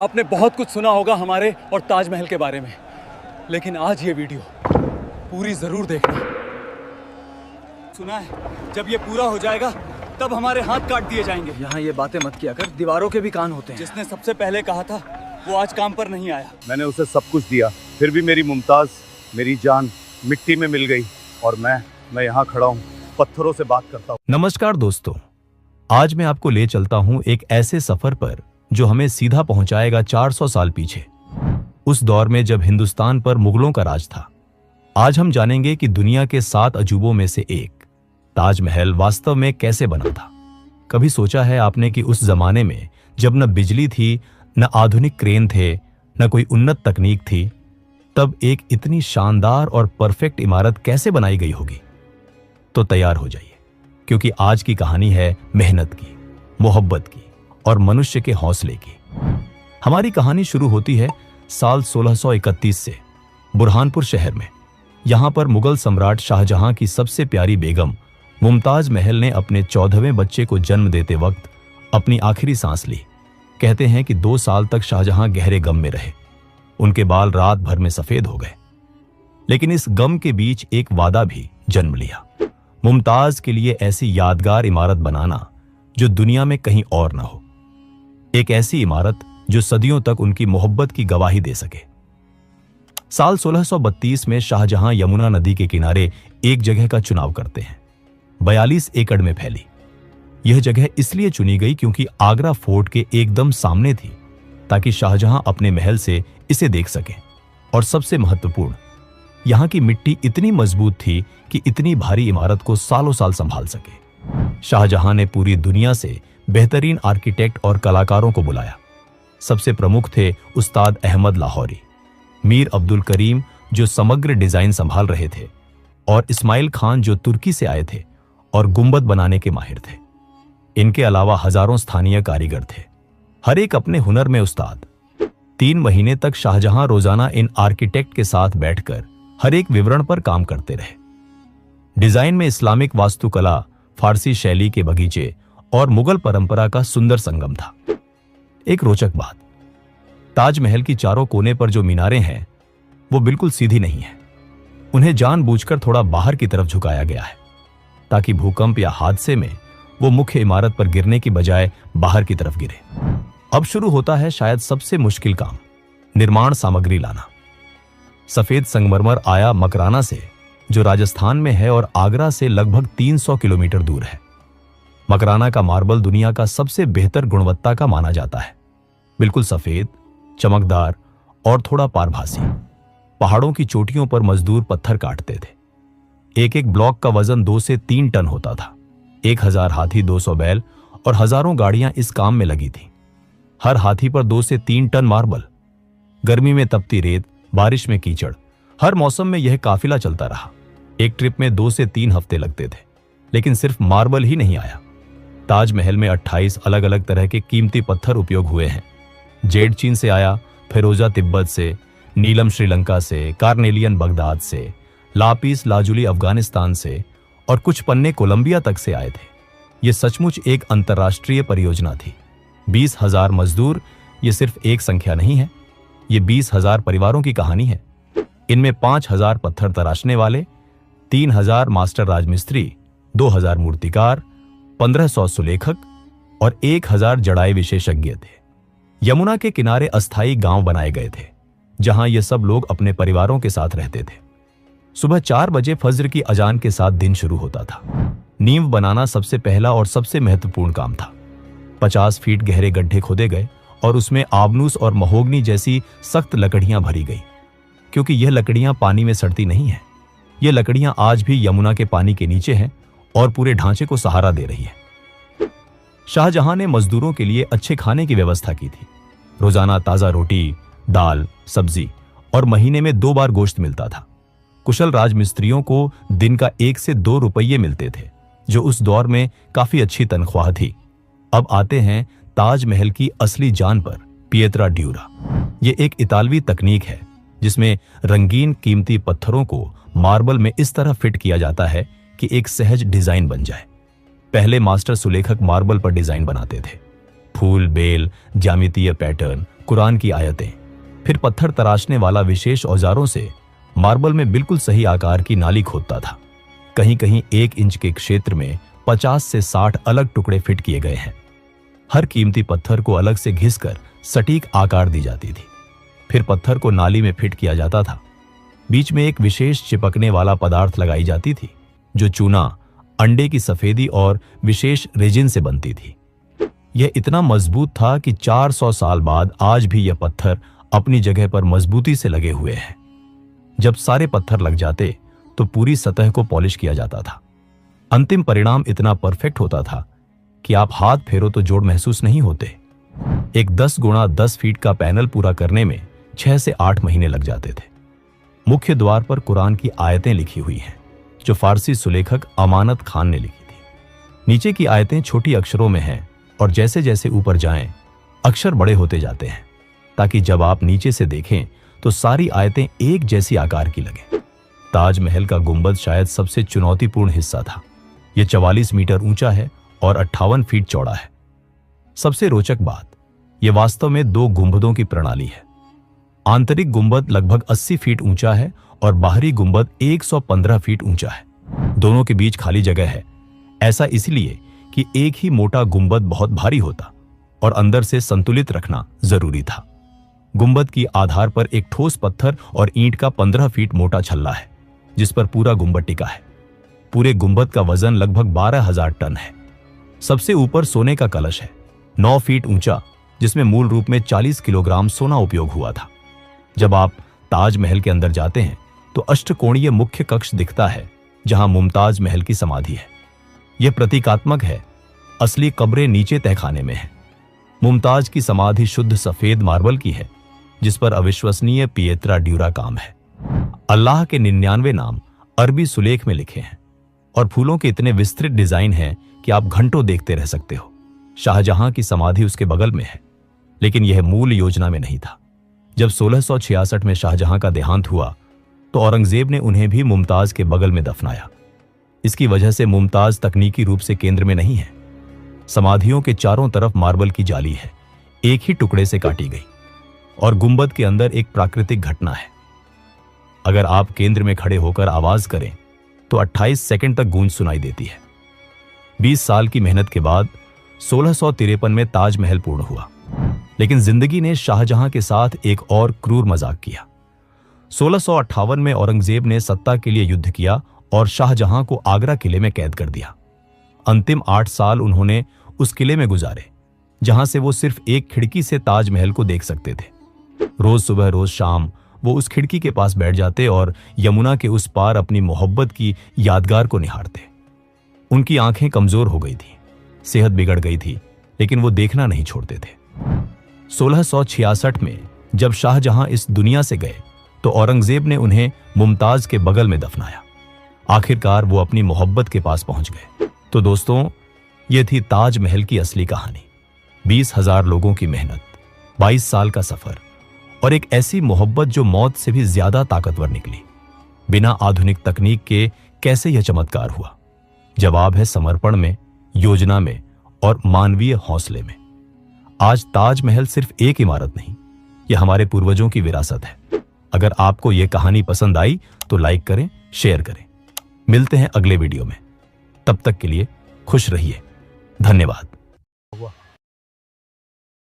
आपने बहुत कुछ सुना होगा हमारे और ताजमहल के बारे में, लेकिन आज ये वीडियो पूरी जरूर देखना। सुना है जब ये पूरा हो जाएगा तब हमारे हाथ काट दिए जाएंगे। यहाँ ये बातें मत किया कर, दीवारों के भी कान होते हैं। जिसने सबसे पहले कहा था वो आज काम पर नहीं आया। मैंने उसे सब कुछ दिया, फिर भी मेरी मुमताज, मेरी जान मिट्टी में मिल गई और मैं यहाँ खड़ा हूँ, पत्थरों से बात करता हूँ। नमस्कार दोस्तों, आज मैं आपको ले चलता हूँ एक ऐसे सफर पर जो हमें सीधा पहुंचाएगा 400 साल पीछे, उस दौर में जब हिंदुस्तान पर मुगलों का राज था। आज हम जानेंगे कि दुनिया के 7 अजूबों में से एक ताजमहल वास्तव में कैसे बना था। कभी सोचा है आपने कि उस जमाने में जब न बिजली थी, न आधुनिक क्रेन थे, न कोई उन्नत तकनीक थी, तब एक इतनी शानदार और परफेक्ट इमारत कैसे बनाई गई होगी? तो तैयार हो जाइए, क्योंकि आज की कहानी है मेहनत की, मोहब्बत की और मनुष्य के हौसले की। हमारी कहानी शुरू होती है साल 1631 से बुरहानपुर शहर में। यहां पर मुगल सम्राट शाहजहां की सबसे प्यारी बेगम मुमताज महल ने अपने 14वें बच्चे को जन्म देते वक्त अपनी आखिरी सांस ली। कहते हैं कि 2 साल तक शाहजहां गहरे गम में रहे। उनके बाल रात भर में सफेद हो गए, लेकिन इस गम के बीच एक वादा भी जन्म लिया, मुमताज के लिए ऐसी यादगार इमारत बनाना जो दुनिया में कहीं और न हो। एक ऐसी इमारत जो सदियों तक उनकी मोहब्बत की गवाही दे सके। साल 1632 में शाहजहां यमुना नदी के किनारे एक जगह का चुनाव करते हैं। 42 एकड़ में फैली यह जगह इसलिए चुनी गई क्योंकि आगरा फोर्ट के एकदम सामने थी, ताकि शाहजहां अपने महल से इसे देख सकें। और सबसे महत्वपूर्ण, यहां की मिट्टी इतनी मजबूत थी कि इतनी भारी इमारत को सालों साल संभाल सके। शाहजहां ने पूरी दुनिया से बेहतरीन आर्किटेक्ट और कलाकारों को बुलाया। सबसे प्रमुख थे उस्ताद अहमद लाहौरी, मीर अब्दुल करीम जो समग्र डिजाइन संभाल रहे थे, और इस्माइल खान जो तुर्की से आए थे और गुंबद बनाने के माहिर थे। इनके अलावा हजारों स्थानीय कारीगर थे, हर एक अपने हुनर में उस्ताद। 3 महीने तक शाहजहां रोजाना इन आर्किटेक्ट के साथ बैठकर हर एक विवरण पर काम करते रहे। डिजाइन में इस्लामिक वास्तुकला, फारसी शैली के बगीचे और मुगल परंपरा का सुंदर संगम था। एक रोचक बात, ताजमहल की चारों कोने पर जो मीनारें हैं वो बिल्कुल सीधी नहीं है। उन्हें जानबूझकर थोड़ा बाहर की तरफ झुकाया गया है, ताकि भूकंप या हादसे में वो मुख्य इमारत पर गिरने की बजाय बाहर की तरफ गिरे। अब शुरू होता है शायद सबसे मुश्किल काम, निर्माण सामग्री लाना। सफेद संगमरमर आया मकराना से, जो राजस्थान में है और आगरा से लगभग 300 किलोमीटर दूर है। मकराना का मार्बल दुनिया का सबसे बेहतर गुणवत्ता का माना जाता है। बिल्कुल सफेद, चमकदार और थोड़ा पारभासी। पहाड़ों की चोटियों पर मजदूर पत्थर काटते थे। एक एक ब्लॉक का वजन 2 से 3 टन होता था। 1000 हाथी, 200 बैल और हजारों गाड़ियां इस काम में लगी थी। हर हाथी पर 2 से 3 टन मार्बल। गर्मी में तपती रेत, बारिश में कीचड़, हर मौसम में यह काफिला चलता रहा। एक ट्रिप में 2 से 3 हफ्ते लगते थे, लेकिन सिर्फ मार्बल ही नहीं आया। ताजमहल में 28 अलग अलग तरह के कीमती पत्थर उपयोग हुए हैं। जेड चीन से आया, फिरोजा तिब्बत से, नीलम श्रीलंका से, कार्नेलियन बगदाद से, लापिस लाजुली अफगानिस्तान से और कुछ पन्ने कोलंबिया तक से आए थे। यह सचमुच एक अंतर्राष्ट्रीय परियोजना थी। 20,000 मजदूर, ये सिर्फ एक संख्या नहीं है, ये 20,000 परिवारों की कहानी है। इनमें 5,000 पत्थर तराशने वाले, 3,000 मास्टर राजमिस्त्री, 2,000 मूर्तिकार, 1,500 सुलेखक और 1,000 जड़ाई विशेषज्ञ थे। यमुना के किनारे अस्थायी गांव बनाए गए थे, जहां ये सब लोग अपने परिवारों के साथ रहते थे। सुबह 4 बजे फज्र की अजान के साथ दिन शुरू होता था। नींव बनाना सबसे पहला और सबसे महत्वपूर्ण काम था। 50 फीट गहरे गड्ढे खोदे गए और उसमें आबनूस और महोगनी जैसी सख्त लकड़ियां भरी गई, क्योंकि यह लकड़ियां पानी में सड़ती नहीं हैं। ये लकड़ियां आज भी यमुना के पानी के नीचे हैं और पूरे ढांचे को सहारा दे रही है। शाहजहां ने मजदूरों के लिए अच्छे खाने की व्यवस्था की थी। रोजाना ताजा रोटी, दाल, सब्जी और महीने में 2 बार गोश्त मिलता था। कुशल राजमिस्त्रियों को दिन का 1 से 2 रुपये मिलते थे, जो उस दौर में काफी अच्छी तनख्वाह थी। अब आते हैं ताजमहल की असली जान पर, पिएत्रा ड्यूरा। यह एक इतालवी तकनीक है जिसमें रंगीन कीमती पत्थरों को मार्बल में इस तरह फिट किया जाता है कि एक सहज डिजाइन बन जाए। पहले मास्टर सुलेखक मार्बल पर डिजाइन बनाते थे, फूल, बेल, ज्यामितीय पैटर्न, कुरान की आयतें। फिर पत्थर तराशने वाला विशेष औजारों से मार्बल में बिल्कुल सही आकार की नाली खोदता था। कहीं कहीं 1 इंच के क्षेत्र में 50 से 60 अलग टुकड़े फिट किए गए हैं। हर कीमती पत्थर को अलग से घिसकर सटीक आकार दी जाती थी। फिर पत्थर को नाली में फिट किया जाता था। बीच में एक विशेष चिपकने वाला पदार्थ लगाई जाती थी, जो चूना, अंडे की सफेदी और विशेष रेजिन से बनती थी। यह इतना मजबूत था कि 400 साल बाद आज भी यह पत्थर अपनी जगह पर मजबूती से लगे हुए हैं। जब सारे पत्थर लग जाते तो पूरी सतह को पॉलिश किया जाता था। अंतिम परिणाम इतना परफेक्ट होता था कि आप हाथ फेरो तो जोड़ महसूस नहीं होते। एक 10 गुणा 10 फीट का पैनल पूरा करने में 6 से 8 महीने लग जाते थे। मुख्य द्वार पर कुरान की आयतें लिखी हुई हैं, जो फारसी सुलेखक अमानत खान ने लिखी थी। नीचे की आयतें छोटी अक्षरों में हैं और जैसे जैसे ऊपर जाएं, अक्षर बड़े होते जाते हैं, ताकि जब आप नीचे से देखें तो सारी आयतें एक जैसी आकार की लगें। ताजमहल का गुंबद शायद सबसे चुनौतीपूर्ण हिस्सा था। यह 44 मीटर ऊंचा है और 58 फीट चौड़ा है। सबसे रोचक बात, यह वास्तव में 2 गुंबदों की प्रणाली है। आंतरिक गुंबद लगभग 80 फीट ऊंचा है और बाहरी गुंबद 115 फीट ऊंचा है। दोनों के बीच खाली जगह है। ऐसा इसलिए कि एक ही मोटा गुंबद बहुत भारी होता और अंदर से संतुलित रखना जरूरी था। गुंबद की आधार पर एक ठोस पत्थर और ईंट का 15 फीट मोटा छल्ला है, जिस पर पूरा गुंबद टिका है। पूरे गुंबद का वजन लगभग 12,000 टन है। सबसे ऊपर सोने का कलश है, 9 फीट ऊंचा, जिसमें मूल रूप में 40 किलोग्राम सोना उपयोग हुआ था। जब आप ताजमहल के अंदर जाते हैं तो अष्टकोणीय मुख्य कक्ष दिखता है, जहां मुमताज महल की समाधि है। यह प्रतीकात्मक है। असली कब्रें नीचे तहखाने में है। मुमताज की समाधि शुद्ध सफेद मार्बल की है, जिस पर अविश्वसनीय पिएत्रा ड्यूरा काम है। अल्लाह के 99 नाम अरबी सुलेख में लिखे हैं और फूलों के इतने विस्तृत डिजाइन हैं कि आप घंटों देखते रह सकते हो। शाहजहां की समाधि उसके बगल में है, लेकिन यह मूल योजना में नहीं था। जब 1666 में शाहजहां का देहांत हुआ तो औरंगजेब ने उन्हें भी मुमताज के बगल में दफनाया। इसकी वजह से मुमताज तकनीकी रूप से केंद्र में नहीं है। समाधियों के चारों तरफ मार्बल की जाली है, एक ही टुकड़े से काटी गई, और गुंबद के अंदर एक प्राकृतिक घटना है। अगर आप केंद्र में खड़े होकर आवाज करें तो 28 सेकंड तक गूंज सुनाई देती है। 20 साल की मेहनत के बाद 1653 में ताजमहल पूर्ण हुआ, लेकिन जिंदगी ने शाहजहां के साथ एक और क्रूर मजाक किया। 1658 में औरंगजेब ने सत्ता के लिए युद्ध किया और शाहजहां को आगरा किले में कैद कर दिया। अंतिम 8 साल उन्होंने उस किले में गुजारे, जहां से वो सिर्फ एक खिड़की से ताजमहल को देख सकते थे। रोज सुबह रोज शाम वो उस खिड़की के पास बैठ जाते और यमुना के उस पार अपनी मोहब्बत की यादगार को निहारते। उनकी आंखें कमजोर हो गई थी, सेहत बिगड़ गई थी, लेकिन वो देखना नहीं छोड़ते थे। 1666 में जब शाहजहां इस दुनिया से गए तो औरंगजेब ने उन्हें मुमताज के बगल में दफनाया। आखिरकार वो अपनी मोहब्बत के पास पहुंच गए। तो दोस्तों, ये थी ताजमहल की असली कहानी। 20,000 लोगों की मेहनत, 22 साल का सफर और एक ऐसी मोहब्बत जो मौत से भी ज्यादा ताकतवर निकली। बिना आधुनिक तकनीक के कैसे यह चमत्कार हुआ? जवाब है समर्पण में, योजना में और मानवीय हौसले में। आज ताजमहल सिर्फ एक इमारत नहीं, यह हमारे पूर्वजों की विरासत है। अगर आपको यह कहानी पसंद आई तो लाइक करें, शेयर करें। मिलते हैं अगले वीडियो में। तब तक के लिए खुश रहिए। धन्यवाद।